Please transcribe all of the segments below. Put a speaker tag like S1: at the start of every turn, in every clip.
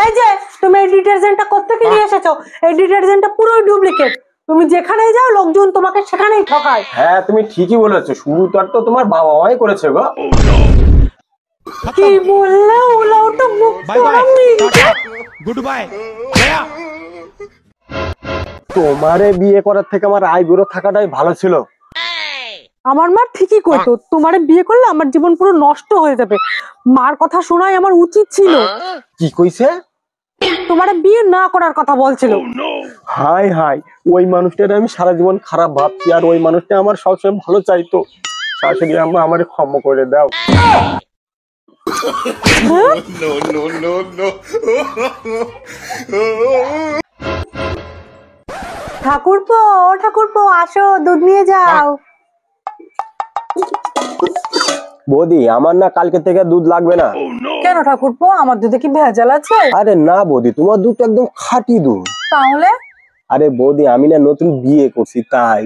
S1: এই যে তুমি এই ডিটারজেন্টটা কোত্থেকে নিয়ে এসেছো? এই ডিটারজেন্টটা পুরোই ডুপ্লিকেট। তুমি যেখানেই যাও লোকজন তোমাকে সেখানেই ঠকায়।
S2: হ্যাঁ তুমি ঠিকই বলেছো, শুরু তো তোমার বাবা মাই করেছে গো।
S1: কি বললে? ওলাও তো
S3: বাই বাই, গুড বাই।
S2: তোমারে বিয়ে করার থেকে আমার আইবুড়ো থাকাটাই ভালো ছিল।
S1: আমার মা ঠিকই কইতো, তোমারে বিয়ে করলে আমার জীবন পুরো নষ্ট হয়ে যাবে। মার কথা শোনাই আমার উচিত ছিল।
S2: কি কইছে?
S1: তোমারে বিয়ে না করার কথা বলছিল।
S2: হাই হাই, ওই মানুষটার আমি সারা জীবন খারাপ ভাবছি, আর ওই মানুষটা আমার সবসময় ভালো চাইতো। শাশুড়ি আম্মা আমারে ক্ষমা করে দাও।
S1: ঠাকুরপো, ঠাকুরপো আসো, দুধ নিয়ে যাও।
S2: বৌদি আমার না কালকে থেকে দুধ লাগবে না।
S1: কেন ঠাকুরপো, আমার দুধে কি ভেজাল আছে?
S2: আরে না বৌদি, তোমার দুধ একদম খাঁটি দুধ।
S1: তাহলে?
S2: আরে বৌদি আমি না নতুন বিয়ে করছি তাই।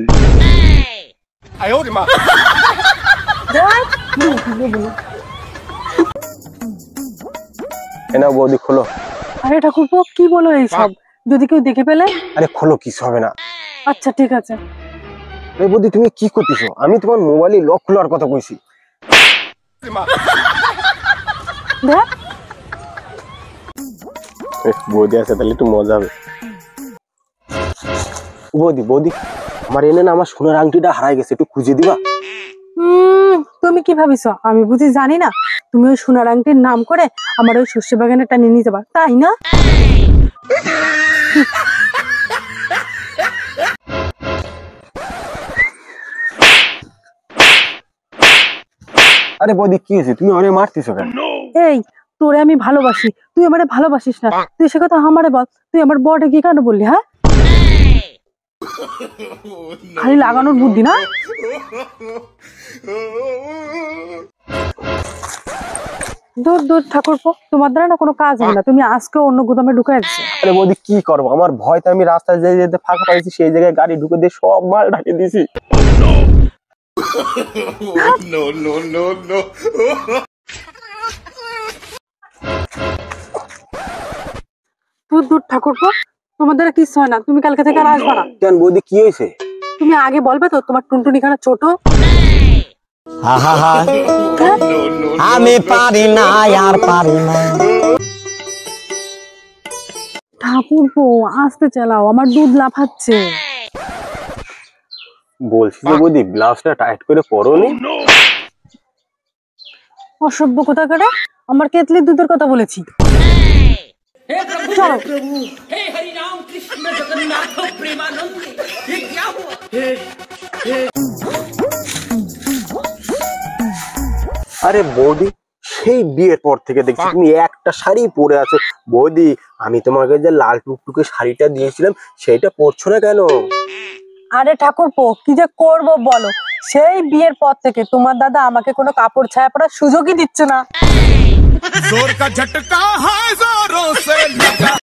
S2: এনা বৌদি খোলো।
S1: আরে ঠাকুরপো কি বলো এইসব? যদি কেউ দেখে ফেলে?
S2: আরে খোলো, কিছু হবে না।
S1: আচ্ছা ঠিক আছে।
S2: আরে বৌদি তুমি কি করতেছো? আমি তোমার মোবাইলে লক খোলার কথা কইছি।
S1: দেখ
S2: বৌদি আছে তাহলে একটু মজা হবে। বৌদি বৌদি আমার এনে না আমার সোনার আংটিটা হারাই গেছে, একটু খুঁজে দিবা?
S1: তুমি কি ভাবিছো আমি বুঝি জানি না? তুমি ওই সোনার আংটির নাম করে আমার ওই শস্য বাগানে টানি নিয়ে যাবা, তাই না?
S2: আরে বৌদি কি হয়েছে, তুমি অনেক মারতেছো কেন?
S1: এই তোরে আমি ভালোবাসি, তুই আমারে ভালোবাসিস না। তুই সে কথা আমারে বল, তুই আমার বড় কি কেন বললি? হ্যাঁ খালি লাগানোর বুদ্ধি না। দূর দূর ঠাকুরপো, তোমার দ্বারা না কোনো কাজ হবে না। তুমি আজকে অন্য গুদামে ঢুকাই দিচ্ছ।
S2: আরে বৌদি কি করবো, আমার ভয়তে আমি রাস্তায় যেতে যেতে ফাঁকা পাইছি, সেই জায়গায় গাড়ি ঢুকে দিয়ে সব মাল ঢাকে দিছি।
S1: দূর দূর ঠাকুরপো, তোমার দ্বারা কিচ্ছু হয় না। তুমি কালকে থেকে আর আসবা না।
S2: কেন বৌদি কি হয়েছে?
S1: তুমি আগে বলবে তো তোমার টুনটুনি খানা ছোট।
S4: আমি পারি না, আর পারি না।
S1: ঠাকুরপো আস্তে চালাও, আমার দুধ লাফাচ্ছে।
S2: বলছি যে বৌদি ব্লাউজটা টাইট করে পরোনি।
S1: অসভ্য কোথাকারে, আমার কেতলির দুধের কথা বলেছি। চলো।
S2: আরে বৌদি সেই বিয়ের পর থেকে দেখছি তুমি একটা শাড়ি পরে আছো। বৌদি আমি তোমাকে যে লাল টুকটুকে শাড়িটা দিয়েছিলাম সেইটা পরছো না কেন?
S1: আরে ঠাকুরপো কি যে করবো বলো, সেই বিয়ের পর থেকে তোমার দাদা আমাকে কোনো কাপড় ছায়া পরার সুযোগই দিচ্ছে না।
S3: जोर का झटका है जोरों से लगा।